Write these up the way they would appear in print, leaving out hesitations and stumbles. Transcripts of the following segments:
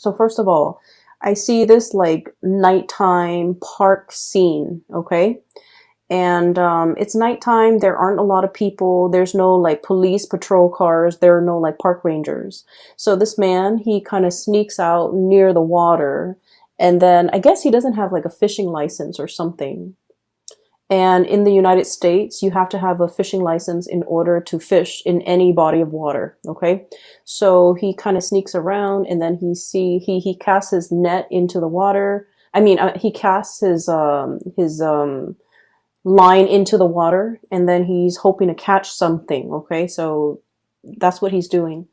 So first of all, I see this like nighttime park scene, okay? And it's nighttime. There aren't a lot of people. There's no like police patrol cars. There are no like park rangers. So this man, he kind of sneaks out near the water. And then I guess he doesn't have like a fishing license or something. And in the United States, you have to have a fishing license in order to fish in any body of water. Okay. So he kind of sneaks around and then he casts his net into the water. I mean, he casts his line into the water and then he's hoping to catch something. Okay. So that's what he's doing.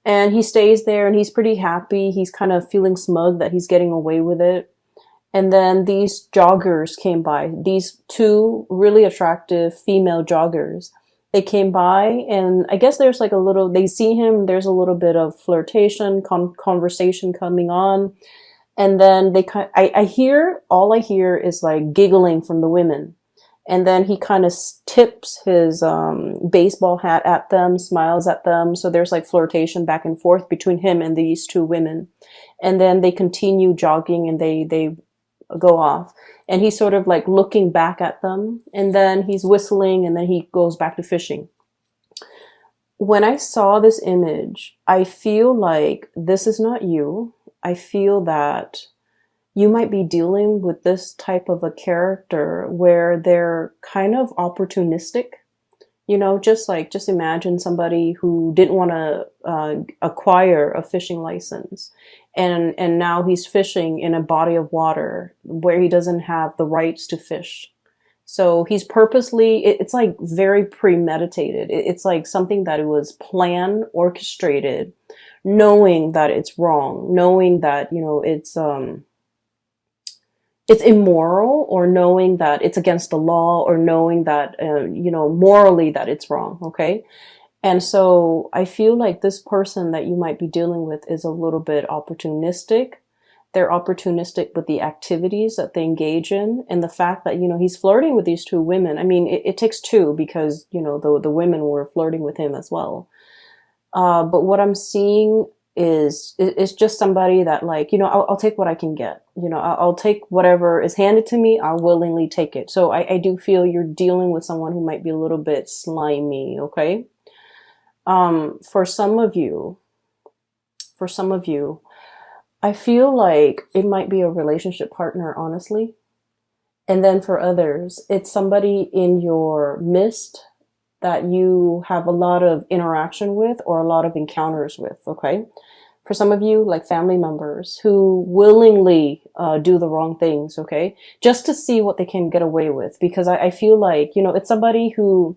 And he stays there and he's pretty happy. He's kind of feeling smug that he's getting away with it. And then these joggers came by, these two really attractive female joggers. They came by and I guess there's like a little, they see him, there's a little bit of flirtation, conversation coming on. And then all I hear is like giggling from the women. And then he kind of tips his baseball hat at them, smiles at them. So there's like flirtation back and forth between him and these two women. And then they continue jogging and they go off. And he's sort of like looking back at them. And then he's whistling and then he goes back to fishing. When I saw this image, I feel like this is not you. I feel that you might be dealing with this type of a character where they're kind of opportunistic. You know, just imagine somebody who didn't want to acquire a fishing license. And now he's fishing in a body of water where he doesn't have the rights to fish. So he's purposely, it's like very premeditated. It's like something that it was planned, orchestrated, knowing that it's wrong, knowing that, you know, it's immoral, or knowing that it's against the law, or knowing that, you know, morally that it's wrong. Okay. And so I feel like this person that you might be dealing with is a little bit opportunistic. They're opportunistic with the activities that they engage in, and the fact that, you know, he's flirting with these two women. I mean, it takes two because, you know, the women were flirting with him as well. But what I'm seeing is just somebody that, like, you know, I'll take what I can get. You know, I'll take whatever is handed to me. I'll willingly take it. So I do feel you're dealing with someone who might be a little bit slimy. Okay. For some of you, I feel like it might be a relationship partner, honestly. And then for others, it's somebody in your midst that you have a lot of interaction with or a lot of encounters with, okay? For some of you, like family members who willingly do the wrong things, okay? Just to see what they can get away with. Because I feel like, you know, it's somebody who,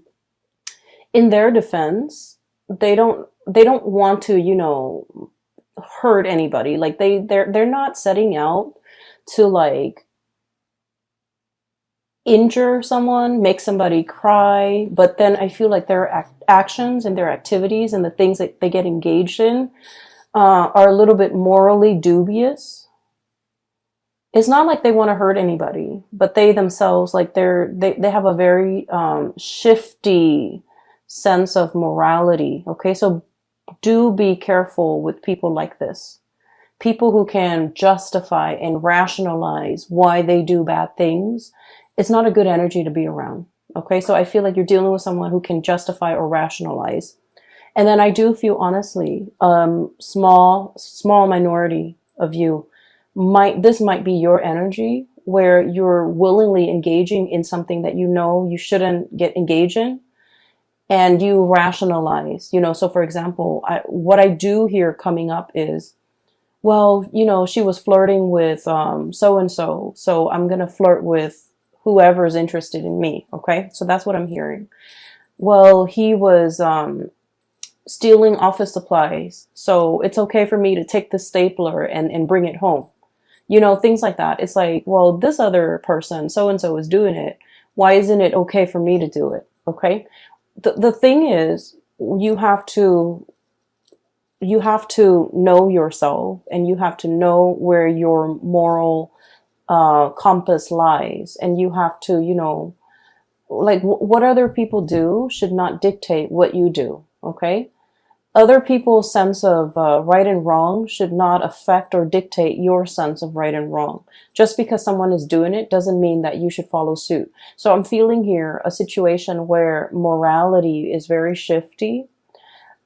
in their defense, they don't want to, you know, hurt anybody. Like they're not setting out to like injure someone, make somebody cry. But then I feel like their actions and their activities and the things that they get engaged in are a little bit morally dubious. It's not like they want to hurt anybody, but they themselves, like they have a very shifty sense of morality. Okay, so do be careful with people like this. People who can justify and rationalize why they do bad things. It's not a good energy to be around. Okay, so I feel like you're dealing with someone who can justify or rationalize. And then I do feel, honestly, small minority of you this might be your energy where you're willingly engaging in something that you know you shouldn't get engaged in. And you rationalize, you know, so for example, what I do hear coming up is, well, you know, she was flirting with so-and-so, so I'm going to flirt with whoever's interested in me. Okay, so that's what I'm hearing. Well, he was stealing office supplies, so it's okay for me to take the stapler and bring it home. You know, things like that. It's like, well, this other person, so-and-so, is doing it. Why isn't it okay for me to do it? Okay. The thing is, you have to know yourself, and you have to know where your moral compass lies, and you have to, you know, like what other people do should not dictate what you do. Okay. Other people's sense of right and wrong should not affect or dictate your sense of right and wrong. Just because someone is doing it doesn't mean that you should follow suit. So I'm feeling here a situation where morality is very shifty.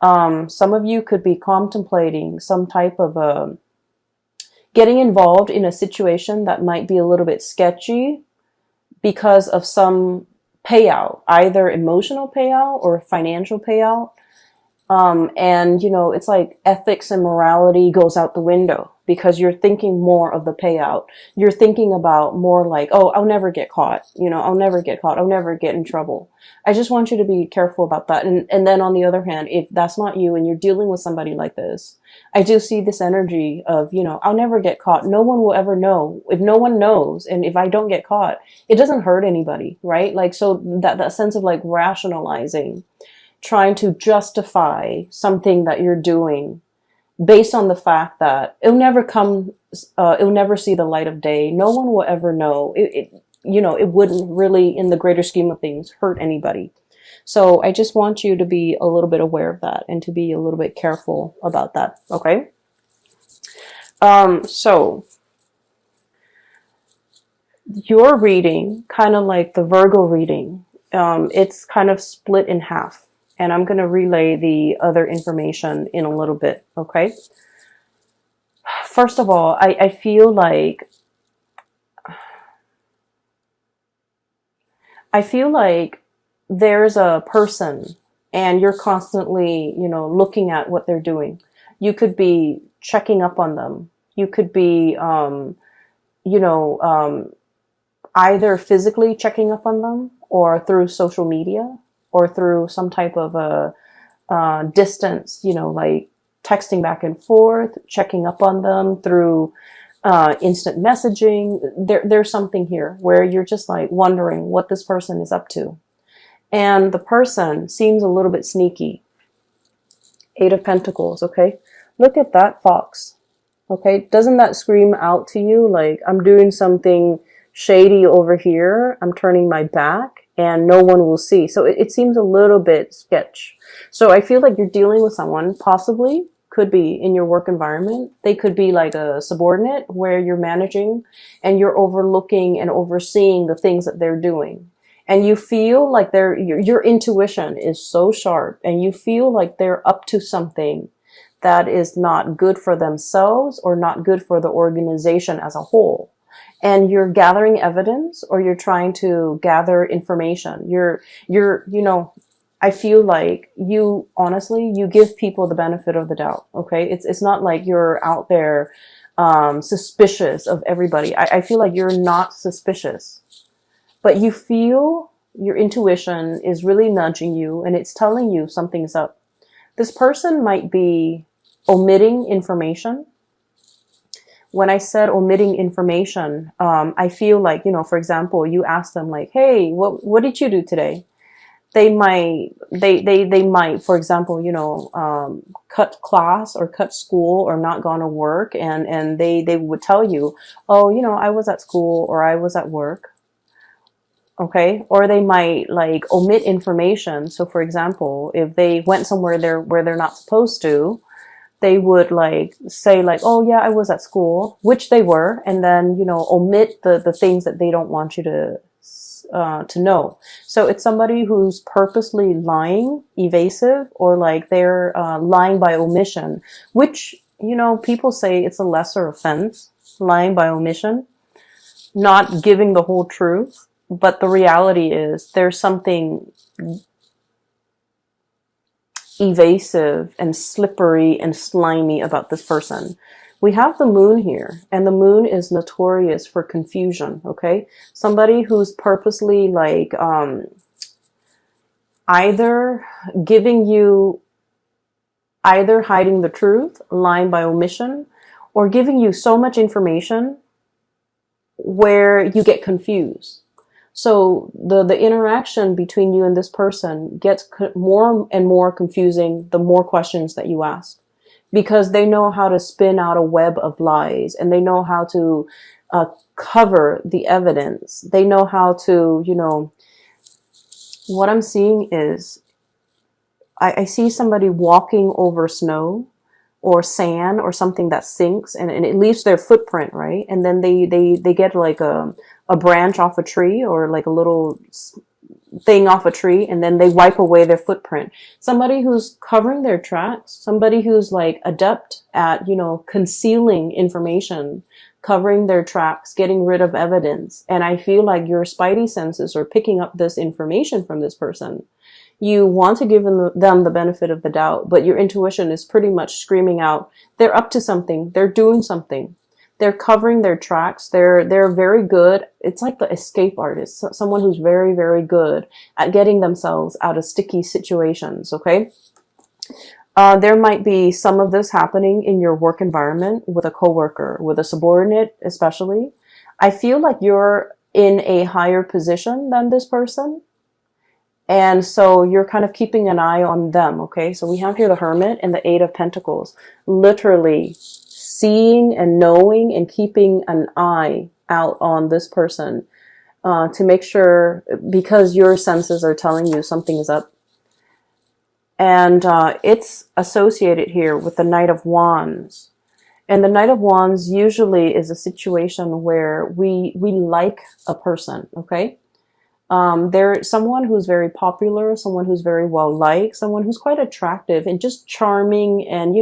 Some of you could be contemplating some type of getting involved in a situation that might be a little bit sketchy because of some payout, either emotional payout or financial payout. And it's like ethics and morality goes out the window because you're thinking more of the payout. You're thinking about more like, oh, I'll never get caught. I'll never get caught. I'll never get in trouble. I just want you to be careful about that. And then on the other hand, if that's not you and you're dealing with somebody like this, I do see this energy of, I'll never get caught. No one will ever know. If no one knows, and if I don't get caught, it doesn't hurt anybody, right? Like, so that sense of like rationalizing, trying to justify something that you're doing based on the fact that it'll never see the light of day. No one will ever know. It wouldn't really, in the greater scheme of things, hurt anybody. So I just want you to be a little bit aware of that and to be a little bit careful about that. Okay. So your reading, kind of like the Virgo reading, it's kind of split in half. And I'm going to relay the other information in a little bit, okay? First of all, I feel like there's a person and you're constantly, looking at what they're doing. You could be checking up on them. You could be, either physically checking up on them or through social media, or through some type of a distance, like texting back and forth, checking up on them through instant messaging. There's something here where you're just like wondering what this person is up to. And the person seems a little bit sneaky. 8 of Pentacles, okay? Look at that fox, okay? Doesn't that scream out to you like, I'm doing something shady over here, I'm turning my back, and no one will see. So it seems a little bit sketch. So I feel like you're dealing with someone, possibly, could be in your work environment. They could be like a subordinate where you're managing and you're overlooking and overseeing the things that they're doing. And you feel like your intuition is so sharp and you feel like they're up to something that is not good for themselves or not good for the organization as a whole. And you're gathering evidence or you're trying to gather information. I feel like you, honestly, you give people the benefit of the doubt. Okay. It's not like you're out there, suspicious of everybody. I feel like you're not suspicious, but you feel your intuition is really nudging you and it's telling you something's up. This person might be omitting information. When I said omitting information, I feel like, for example, you ask them like, hey, what did you do today? They might, for example, cut class or cut school or not gone to work. And they would tell you, oh, I was at school or I was at work. Okay. Or they might like omit information. So for example, if they went somewhere where they're not supposed to, they would like say like, oh yeah, I was at school, which they were, and then, omit the things that they don't want you to know. So it's somebody who's purposely lying, evasive, or like they're lying by omission, which, people say it's a lesser offense, lying by omission, not giving the whole truth. But the reality is there's something evasive and slippery and slimy about this person. We have the moon here, and the moon is notorious for confusion, okay? Somebody who's purposely like either hiding the truth, lying by omission, or giving you so much information where you get confused. So the interaction between you and this person gets more and more confusing the more questions that you ask, because they know how to spin out a web of lies and they know how to cover the evidence. They know how to, what I'm seeing is I see somebody walking over snow or sand or something that sinks, and it leaves their footprint, right? And then they get like a branch off a tree, or like a little thing off a tree, and then they wipe away their footprint. Somebody who's covering their tracks, somebody who's like adept at, concealing information, covering their tracks, getting rid of evidence. And I feel like your spidey senses are picking up this information from this person. You want to give them the benefit of the doubt, but your intuition is pretty much screaming out, they're up to something, they're doing something. They're covering their tracks. They're very good. It's like the escape artist, someone who's very, very good at getting themselves out of sticky situations, okay? There might be some of this happening in your work environment with a coworker, with a subordinate especially. I feel like you're in a higher position than this person. And so you're kind of keeping an eye on them, okay? So we have here the Hermit and the Eight of Pentacles. Literally seeing and knowing and keeping an eye out on this person to make sure, because your senses are telling you something is up. And it's associated here with the Knight of Wands. And the Knight of Wands usually is a situation where we like a person, okay? They're someone who's very popular, someone who's very well liked, someone who's quite attractive and just charming, and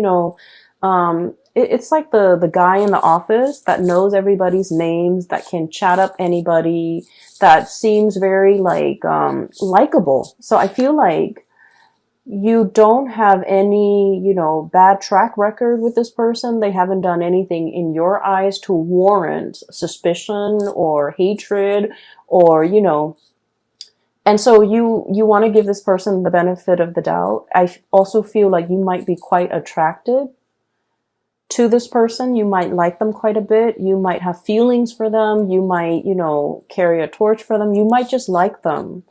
it's like the guy in the office that knows everybody's names, that can chat up anybody, that seems very like likable. So I feel like you don't have any, bad track record with this person. They haven't done anything in your eyes to warrant suspicion or hatred or, and so you want to give this person the benefit of the doubt. I also feel like you might be quite attracted to this person. You might like them quite a bit. You might have feelings for them. You might, carry a torch for them. You might just like them.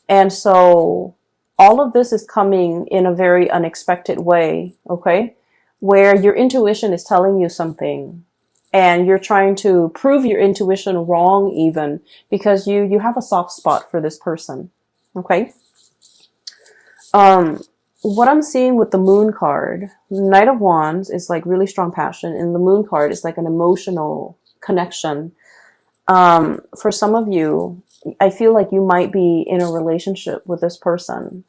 And so all of this is coming in a very unexpected way, okay? Where your intuition is telling you something and you're trying to prove your intuition wrong even because you have a soft spot for this person, okay? What I'm seeing with the Moon card, Knight of Wands is like really strong passion, and the Moon card is like an emotional connection. For some of you, I feel like you might be in a relationship with this person,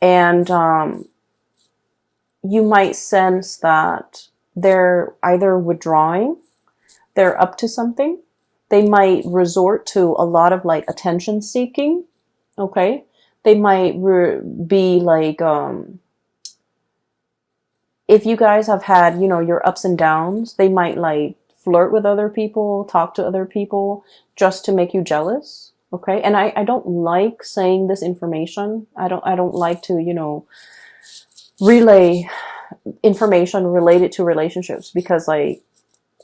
and you might sense that they're either withdrawing, they're up to something, they might resort to a lot of like attention seeking, okay? They might be like, if you guys have had, your ups and downs, they might like flirt with other people, talk to other people just to make you jealous. Okay. And I don't like saying this information. I don't like to, relay information related to relationships, because like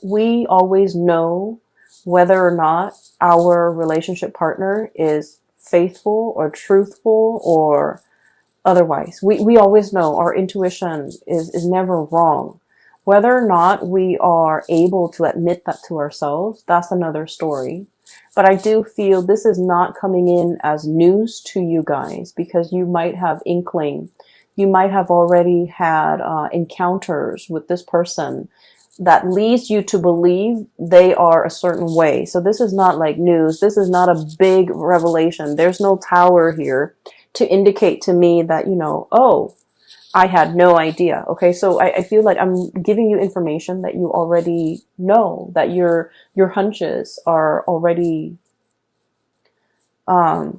we always know whether or not our relationship partner is faithful or truthful or otherwise. We always know. Our intuition is never wrong. Whether or not we are able to admit that to ourselves, that's another story. But I do feel this is not coming in as news to you guys, because you might have inkling. You might have already had encounters with this person that leads you to believe they are a certain way. So this is not like news. This is not a big revelation. There's no tower here to indicate to me that, oh, I had no idea. Okay, so I feel like I'm giving you information that you already know, that your hunches are already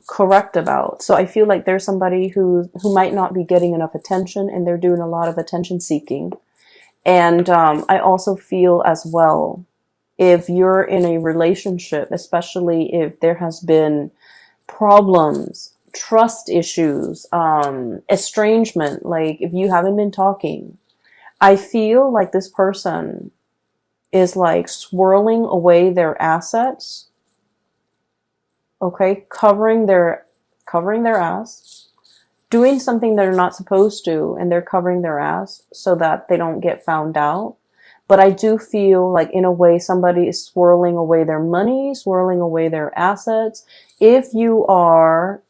correct about. So I feel like there's somebody who might not be getting enough attention, and they're doing a lot of attention seeking. And I also feel as well, if you're in a relationship, especially if there has been problems, trust issues, estrangement, like if you haven't been talking, I feel like this person is like swirling away their assets, okay, covering their ass, doing something they're not supposed to, and they're covering their ass so that they don't get found out. But I do feel like in a way somebody is swirling away their money, swirling away their assets. If you are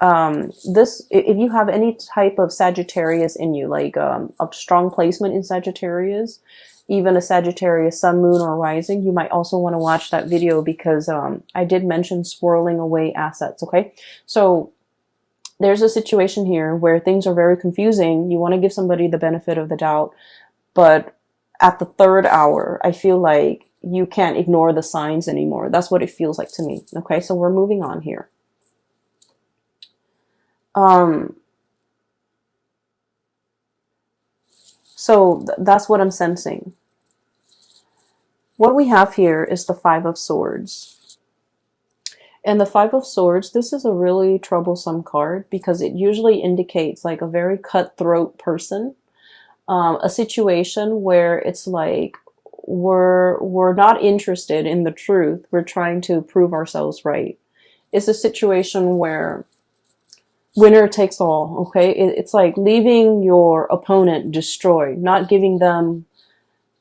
This, if you have any type of Sagittarius in you, like a strong placement in Sagittarius, even a Sagittarius sun, moon, or rising, you might also want to watch that video, because I did mention swirling away assets. Okay, so there's a situation here where things are very confusing. You want to give somebody the benefit of the doubt, but at the third hour, I feel like you can't ignore the signs anymore. That's what it feels like to me. Okay, so we're moving on here. So that's what I'm sensing. What we have here is the Five of Swords. And the Five of Swords, this is a really troublesome card, because it usually indicates like a very cutthroat person. A situation where it's like we're not interested in the truth. We're trying to prove ourselves right. It's a situation where winner takes all, okay? It's like leaving your opponent destroyed, not giving them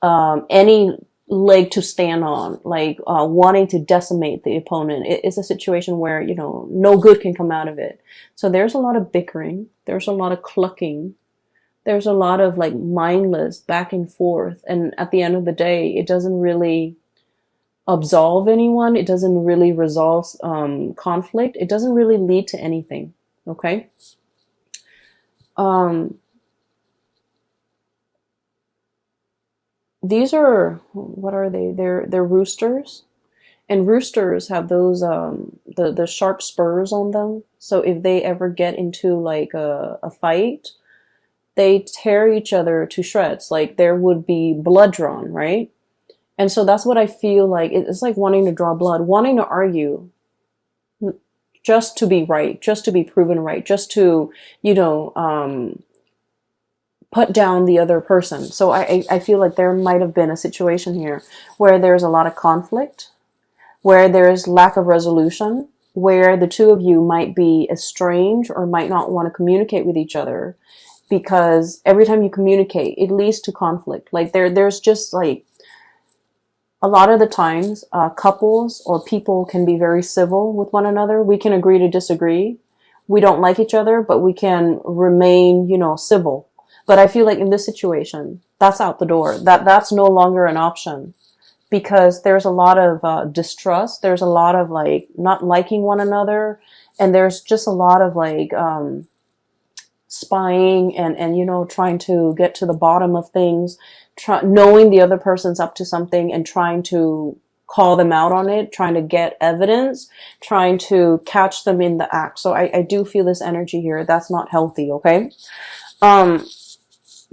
any leg to stand on, like wanting to decimate the opponent. It's a situation where, you know, no good can come out of it. So there's a lot of bickering. There's a lot of clucking. There's a lot of like mindless back and forth. And at the end of the day, it doesn't really absolve anyone. It doesn't really resolve conflict. It doesn't really lead to anything. Okay. These are, what are they? They're roosters, and roosters have those the sharp spurs on them. So if they ever get into like a fight, they tear each other to shreds. Like there would be blood drawn, right? And so that's what I feel like. It's like wanting to draw blood, wanting to argue, just to be right, just to be proven right, just to, you know, put down the other person. So I feel like there might have been a situation here where there's a lot of conflict, where there's lack of resolution, where the two of you might be estranged or might not want to communicate with each other, because every time you communicate, it leads to conflict. Like there's just like, a lot of the times, couples or people can be very civil with one another. We can agree to disagree. We don't like each other, but we can remain, you know, civil. But I feel like in this situation, that's out the door. That's no longer an option, because there's a lot of distrust. There's a lot of like not liking one another, and there's just a lot of like spying and you know, trying to get to the bottom of things, knowing the other person's up to something and trying to call them out on it, trying to get evidence, trying to catch them in the act. So I do feel this energy here. That's not healthy. Okay.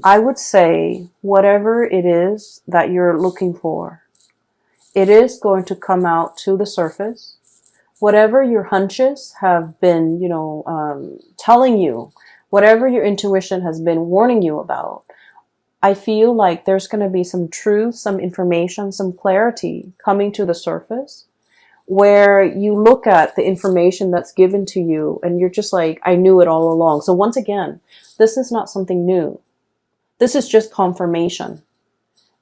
I would say whatever it is that you're looking for, it is going to come out to the surface. Whatever your hunches have been, you know, telling you, whatever your intuition has been warning you about, I feel like there's going to be some truth, some information, some clarity coming to the surface, where you look at the information that's given to you and you're just like, I knew it all along. So once again, this is not something new. This is just confirmation.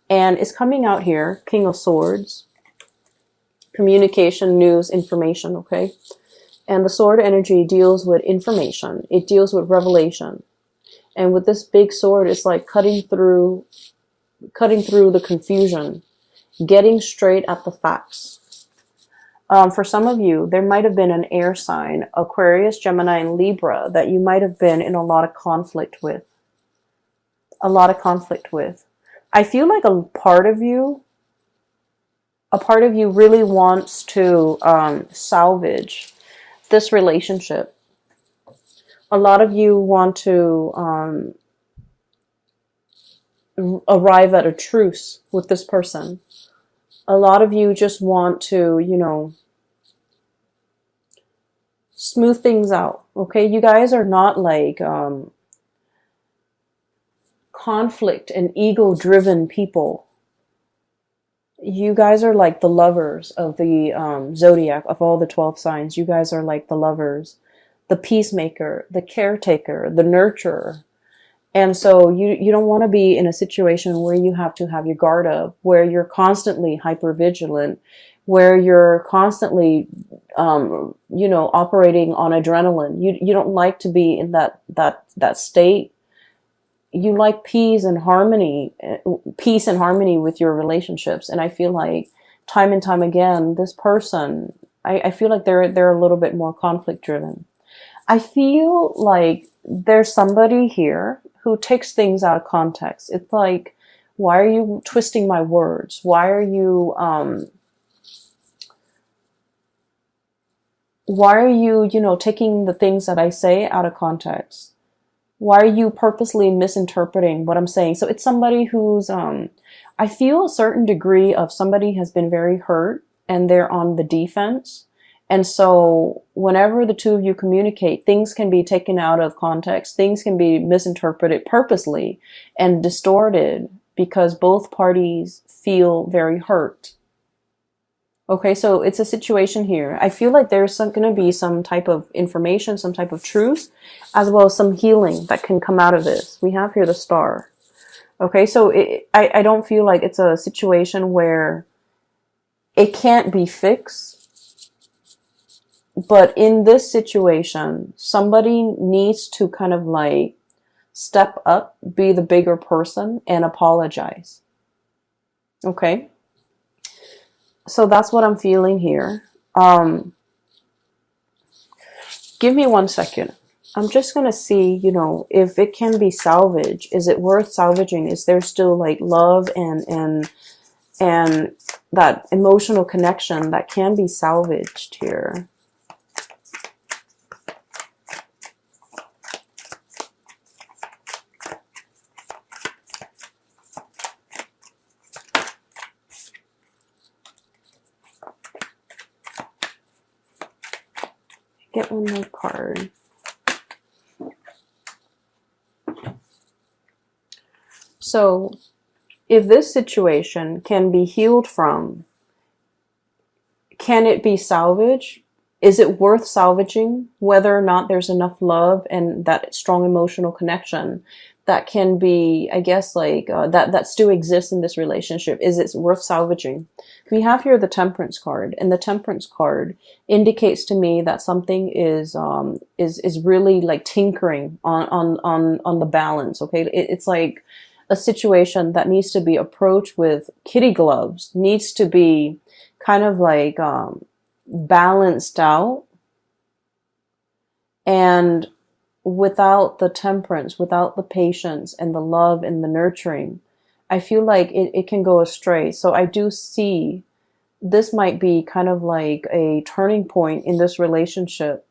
And it's coming out here, King of Swords, communication, news, information, okay? And the sword energy deals with information. It deals with revelation. And with this big sword, it's like cutting through the confusion, getting straight at the facts. For some of you, there might have been an air sign, Aquarius, Gemini, and Libra, that you might have been in a lot of conflict with. I feel like a part of you really wants to salvage this relationship. A lot of you want to arrive at a truce with this person. A lot of you just want to, you know, smooth things out. Okay, you guys are not like conflict and ego-driven people. You guys are like the lovers of the zodiac, of all the 12 signs. You guys are like the lovers, the peacemaker, the caretaker, the nurturer. And so you don't want to be in a situation where you have to have your guard up, where you're constantly hyper vigilant, where you're constantly, operating on adrenaline. You don't like to be in that state. You like peace and harmony with your relationships. And I feel like time and time again, this person, I feel like they're a little bit more conflict driven. I feel like there's somebody here who takes things out of context. It's like, why are you twisting my words? Why are you, taking the things that I say out of context? Why are you purposely misinterpreting what I'm saying? So it's somebody who's, I feel a certain degree of somebody has been very hurt and they're on the defense. And so whenever the two of you communicate, things can be taken out of context. Things can be misinterpreted purposely and distorted because both parties feel very hurt. Okay, so it's a situation here. I feel like there's going to be some type of information, some type of truth, as well as some healing that can come out of this. We have here the star. Okay, so I don't feel like it's a situation where it can't be fixed. But in this situation, somebody needs to kind of like step up, be the bigger person, and apologize. Okay? So that's what I'm feeling here. Give me 1 second. I'm just going to see, if it can be salvaged. Is it worth salvaging? Is there still like love and that emotional connection that can be salvaged here? Get one more card. So, if this situation can be healed from, can it be salvaged? Is it worth salvaging? Whether or not there's enough love and that strong emotional connection that can be, I guess, like that still exists in this relationship. Is it worth salvaging? We have here the Temperance card, and the Temperance card indicates to me that something is really like tinkering on the balance. Okay, it's like a situation that needs to be approached with kitty gloves, needs to be kind of like balanced out, and without the temperance, without the patience and the love and the nurturing, I feel like it can go astray. So I do see this might be kind of like a turning point in this relationship.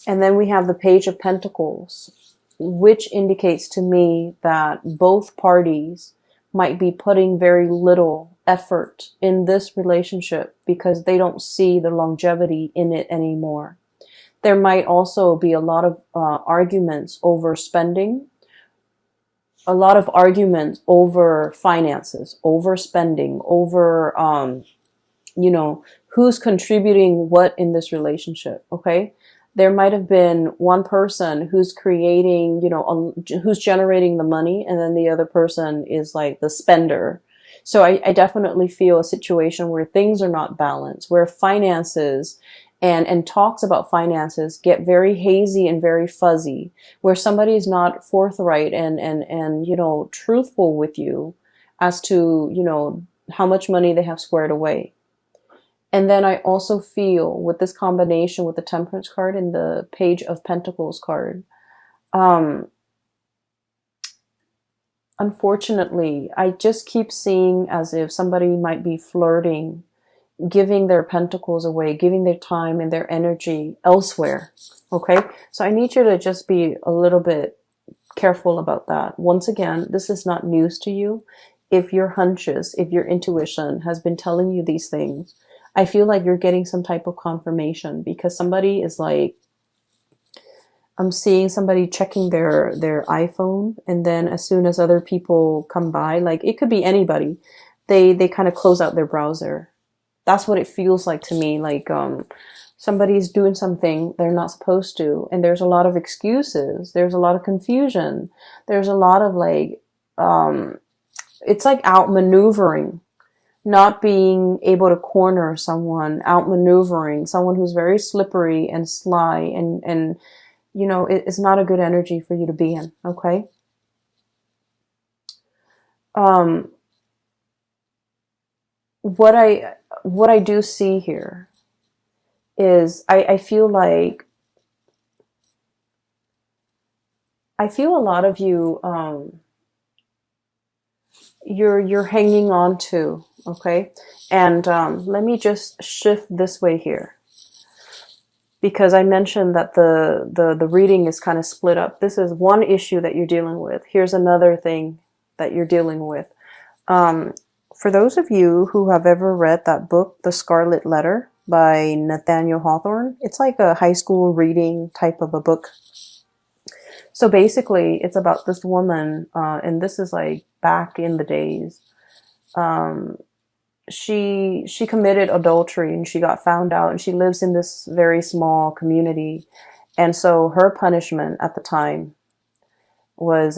And then we have the Page of Pentacles, which indicates to me that both parties might be putting very little effort in this relationship because they don't see the longevity in it anymore. There might also be a lot of arguments over spending, a lot of arguments over finances, over spending, over, who's contributing what in this relationship, okay? There might have been one person who's creating, who's generating the money, and then the other person is like the spender. So I definitely feel a situation where things are not balanced, where finances and talks about finances get very hazy and very fuzzy, where somebody is not forthright and truthful with you as to, how much money they have squared away. And then I also feel with this combination with the Temperance card and the Page of Pentacles card, unfortunately, I just keep seeing as if somebody might be flirting, giving their pentacles away, giving their time and their energy elsewhere. Okay? So I need you to just be a little bit careful about that. Once again, this is not news to you. If your hunches, if your intuition has been telling you these things, I feel like you're getting some type of confirmation because somebody is like, I'm seeing somebody checking their iPhone, and then as soon as other people come by, like it could be anybody, they kind of close out their browser. That's what it feels like to me. Like, somebody's doing something they're not supposed to, and there's a lot of excuses. There's a lot of confusion. There's a lot of like, it's like outmaneuvering, not being able to corner someone, outmaneuvering someone who's very slippery and sly, and it's not a good energy for you to be in. Okay. Um, what I do see here is I feel like a lot of you, you're hanging on to, okay? And let me just shift this way here, because I mentioned that the reading is kind of split up. This is one issue that you're dealing with. Here's another thing that you're dealing with. For those of you who have ever read that book, The Scarlet Letter by Nathaniel Hawthorne, it's like a high school reading type of a book. So basically, it's about this woman, and this is like back in the days. She committed adultery, and she got found out, and she lives in this very small community. And so her punishment at the time was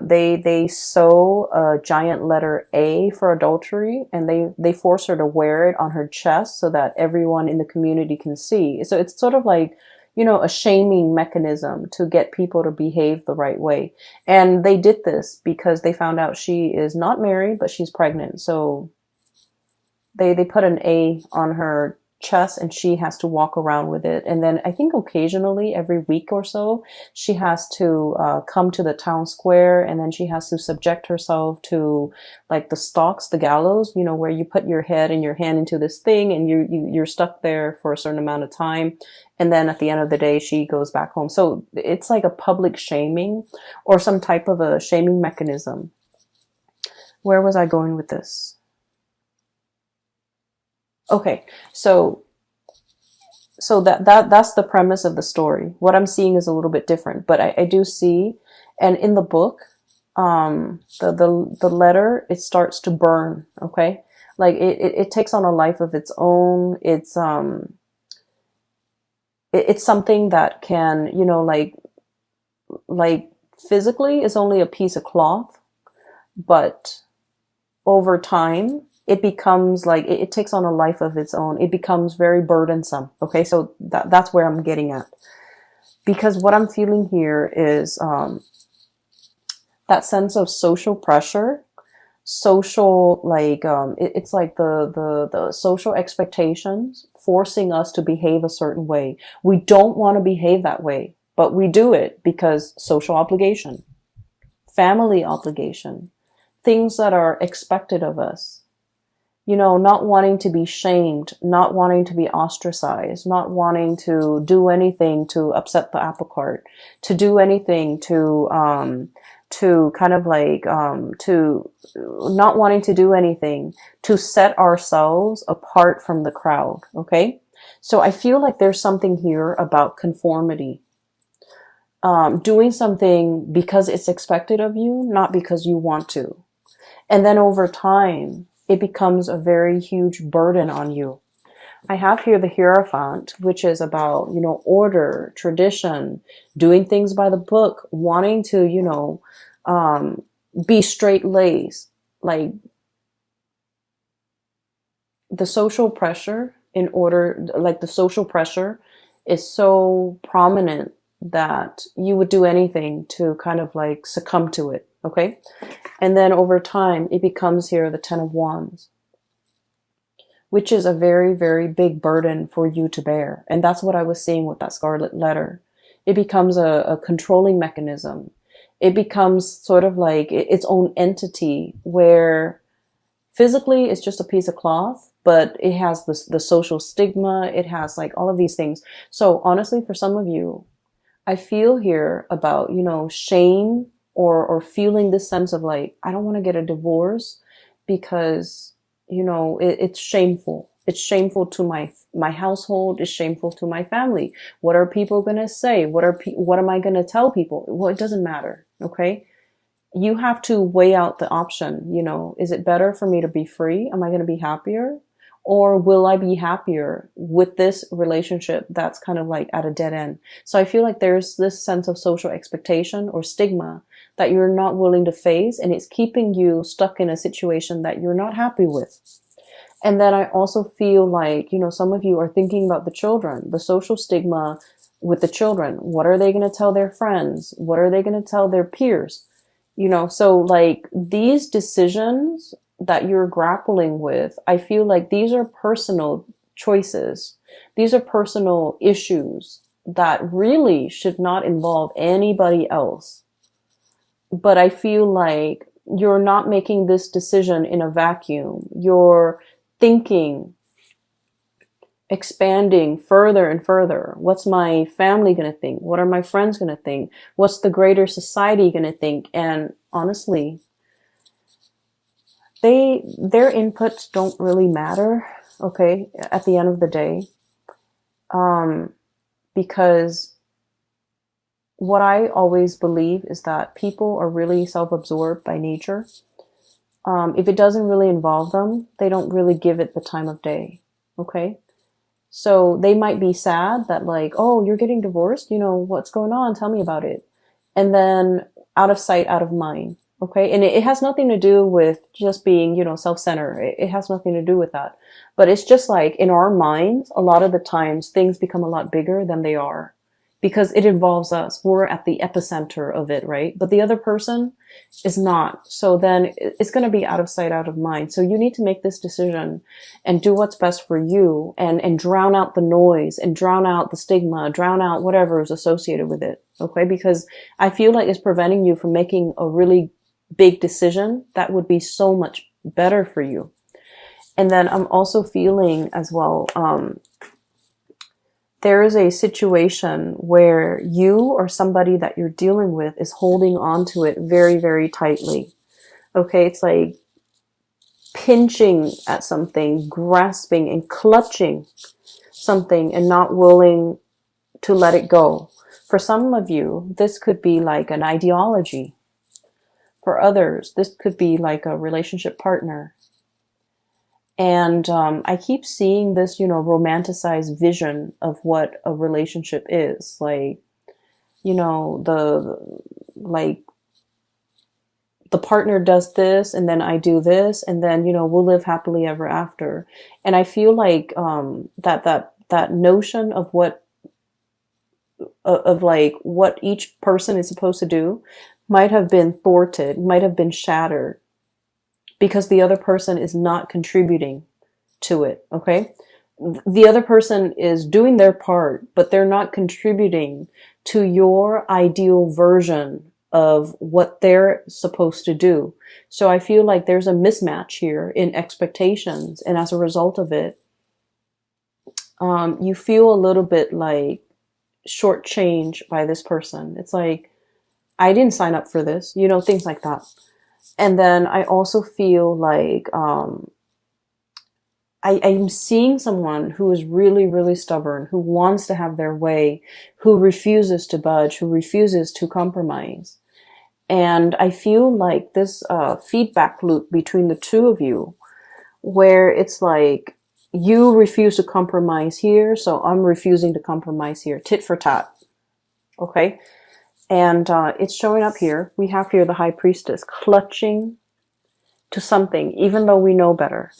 they sew a giant letter A for adultery, and they force her to wear it on her chest so that everyone in the community can see. So it's sort of like, a shaming mechanism to get people to behave the right way. And they did this because they found out she is not married, but she's pregnant. So they put an A on her chest, and she has to walk around with it. And then I think occasionally, every week or so, she has to come to the town square, and then she has to subject herself to like the stocks, the gallows, where you put your head and your hand into this thing, and you're stuck there for a certain amount of time. And then at the end of the day, she goes back home. So it's like a public shaming, or some type of a shaming mechanism. Where was I going with this? Okay, so that's the premise of the story. What I'm seeing is a little bit different, but I do see, and in the book, the letter, it starts to burn. Okay, like it takes on a life of its own. It's something that can, like physically is only a piece of cloth, but over time, it becomes like, it takes on a life of its own. It becomes very burdensome. Okay, so that's where I'm getting at. Because what I'm feeling here is that sense of social pressure, social, like, it's like the social expectations forcing us to behave a certain way. We don't want to behave that way, but we do it because social obligation, family obligation, things that are expected of us. Not wanting to be shamed, not wanting to be ostracized, not wanting to do anything to upset the apple cart, to do anything to kind of like, to not wanting to do anything to set ourselves apart from the crowd. Okay. So I feel like there's something here about conformity. Doing something because it's expected of you, not because you want to. And then over time, it becomes a very huge burden on you. I have here the Hierophant, which is about, order, tradition, doing things by the book, wanting to, be straight-laced. Like, the social pressure the social pressure is so prominent that you would do anything to kind of like succumb to it. Okay. And then over time, it becomes here the Ten of Wands, which is a very, very big burden for you to bear. And that's what I was seeing with that Scarlet Letter. It becomes a controlling mechanism. It becomes sort of like its own entity, where physically it's just a piece of cloth, but it has the social stigma. It has like all of these things. So honestly, for some of you, I feel here about, shame, or feeling this sense of like, I don't want to get a divorce because, it's shameful. It's shameful to my household. It's shameful to my family. What are people going to say? What am I going to tell people? Well, it doesn't matter. Okay. You have to weigh out the option. Is it better for me to be free? Am I going to be happier? Or will I be happier with this relationship that's kind of like at a dead end? So I feel like there's this sense of social expectation or stigma that you're not willing to face, and it's keeping you stuck in a situation that you're not happy with. And then I also feel like, some of you are thinking about the children, the social stigma with the children. What are they going to tell their friends? What are they going to tell their peers? So like these decisions that you're grappling with, I feel like these are personal choices. These are personal issues that really should not involve anybody else. But I feel like you're not making this decision in a vacuum. You're thinking, expanding further and further. What's my family going to think? What are my friends going to think? What's the greater society going to think? And honestly, their inputs don't really matter, okay, at the end of the day. Because what I always believe is that people are really self-absorbed by nature. If it doesn't really involve them, they don't really give it the time of day, okay? So they might be sad that like, oh, you're getting divorced? What's going on? Tell me about it. And then out of sight, out of mind, okay? And it has nothing to do with just being, self-centered. It has nothing to do with that. But it's just like in our minds, a lot of the times things become a lot bigger than they are because it involves us. We're at the epicenter of it, right? But the other person is not. So then it's going to be out of sight, out of mind. So you need to make this decision and do what's best for you and drown out the noise and drown out the stigma, drown out whatever is associated with it. Okay. Because I feel like it's preventing you from making a really big decision that would be so much better for you. And then I'm also feeling as well, there is a situation where you or somebody that you're dealing with is holding on to it very, very tightly. Okay, it's like pinching at something, grasping and clutching something and not willing to let it go. For some of you, this could be like an ideology. For others, this could be like a relationship partner. And I keep seeing this, romanticized vision of what a relationship is. Like, the partner does this and then I do this and then, we'll live happily ever after. And I feel like that notion of what each person is supposed to do might have been thwarted, might have been shattered, because the other person is not contributing to it, okay? The other person is doing their part, but they're not contributing to your ideal version of what they're supposed to do. So I feel like there's a mismatch here in expectations, and as a result of it, you feel a little bit like shortchanged by this person. It's like, I didn't sign up for this, things like that. And then I also feel like I'm seeing someone who is really, really stubborn, who wants to have their way, who refuses to budge, who refuses to compromise. And I feel like this feedback loop between the two of you, where it's like, you refuse to compromise here, so I'm refusing to compromise here. Tit for tat. Okay? And it's showing up here. We have here the High Priestess clutching to something, even though we know better.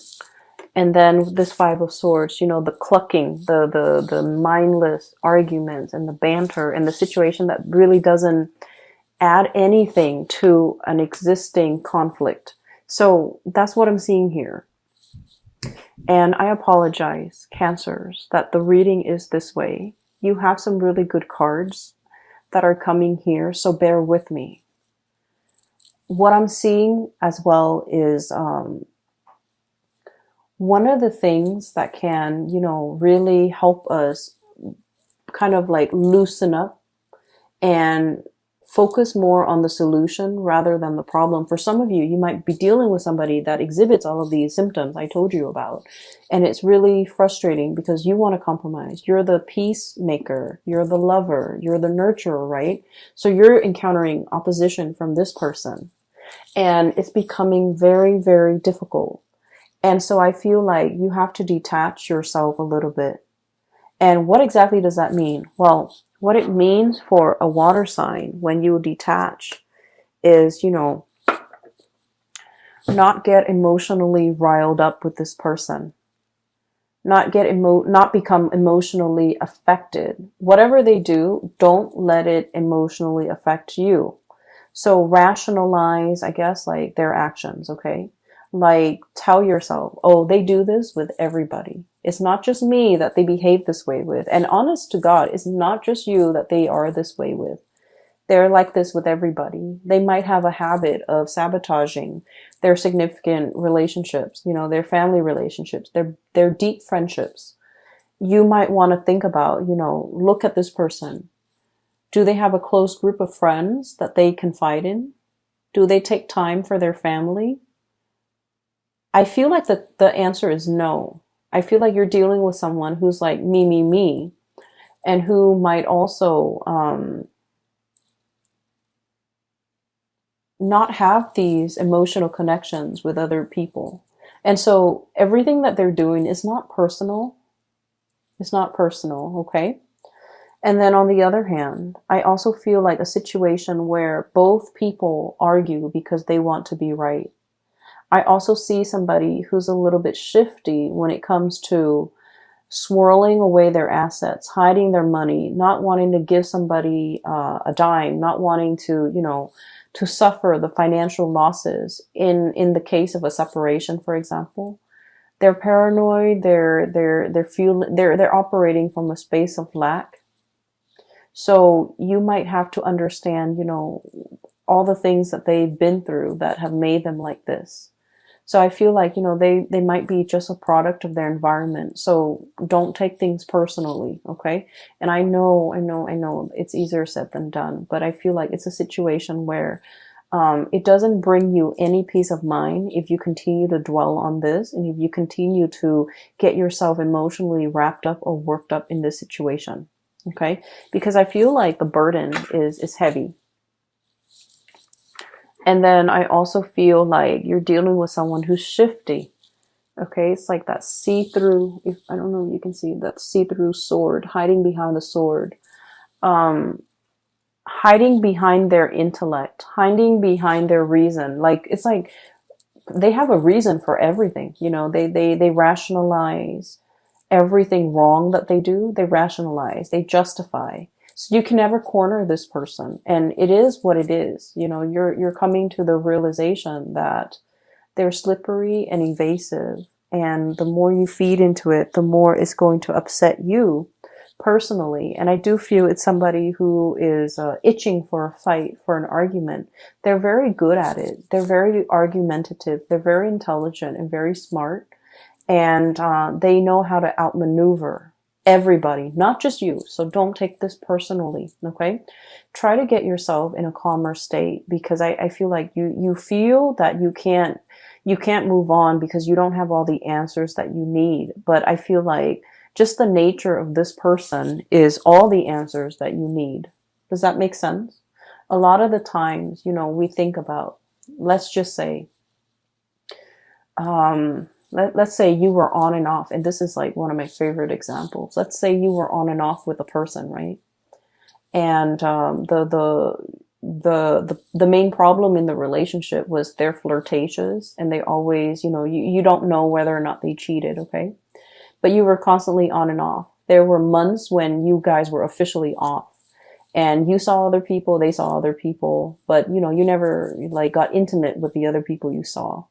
And then this Five of Swords, the clucking, the mindless arguments and the banter and the situation that really doesn't add anything to an existing conflict. So that's what I'm seeing here. And I apologize, Cancers, that the reading is this way. You have some really good cards that are coming here, so bear with me. What I'm seeing as well is one of the things that can, really help us kind of like loosen up and focus more on the solution rather than the problem. For some of you, you might be dealing with somebody that exhibits all of these symptoms I told you about. And it's really frustrating because you want to compromise. You're the peacemaker. You're the lover. You're the nurturer, right? So you're encountering opposition from this person. And it's becoming very, very difficult. And so I feel like you have to detach yourself a little bit. And what exactly does that mean? Well, what it means for a water sign when you detach is, not get emotionally riled up with this person. Not become emotionally affected. Whatever they do, don't let it emotionally affect you. So rationalize, I guess, like their actions, okay? Like tell yourself, oh, they do this with everybody. It's not just me that they behave this way with. And honest to God, it's not just you that they are this way with. They're like this with everybody. They might have a habit of sabotaging their significant relationships, their family relationships, their deep friendships. You might want to think about, look at this person. Do they have a close group of friends that they confide in? Do they take time for their family? I feel like the answer is no. I feel like you're dealing with someone who's like me, and who might also not have these emotional connections with other people. And so everything that they're doing is not personal. It's not personal, okay? And then on the other hand, I also feel like a situation where both people argue because they want to be right. I also see somebody who's a little bit shifty when it comes to swirling away their assets, hiding their money, not wanting to give somebody a dime, not wanting to, to suffer the financial losses in the case of a separation, for example. They're paranoid. They're operating from a space of lack. So you might have to understand, all the things that they've been through that have made them like this. So I feel like, they might be just a product of their environment. So don't take things personally, okay? And I know it's easier said than done, but I feel like it's a situation where it doesn't bring you any peace of mind if you continue to dwell on this and if you continue to get yourself emotionally wrapped up or worked up in this situation, okay? Because I feel like the burden is heavy. And then I also feel like you're dealing with someone who's shifty. Okay, it's like that see-through, if I don't know if you can see that see-through sword, hiding behind the sword, hiding behind their intellect, hiding behind their reason. Like it's like they have a reason for everything. They rationalize everything wrong that they do. They rationalize, they justify. So you can never corner this person, and it is what it is. You're coming to the realization that they're slippery and evasive, and the more you feed into it, the more it's going to upset you personally. And I do feel it's somebody who is itching for a fight, for an argument. They're very good at it. They're very argumentative. They're very intelligent and very smart, and they know how to outmaneuver everybody, not just you. So don't take this personally, okay? Try to get yourself in a calmer state, because I feel like you feel that you can't move on because you don't have all the answers that you need. But I feel like just the nature of this person is all the answers that you need. Does that make sense? A lot of the times, we think about, let's just say, let's say you were on and off, and this is like one of my favorite examples. Let's say you were on and off with a person, right? And the main problem in the relationship was they're flirtatious, and they always, you don't know whether or not they cheated, okay? But you were constantly on and off. There were months when you guys were officially off, and you saw other people, they saw other people, but you never like got intimate with the other people you saw.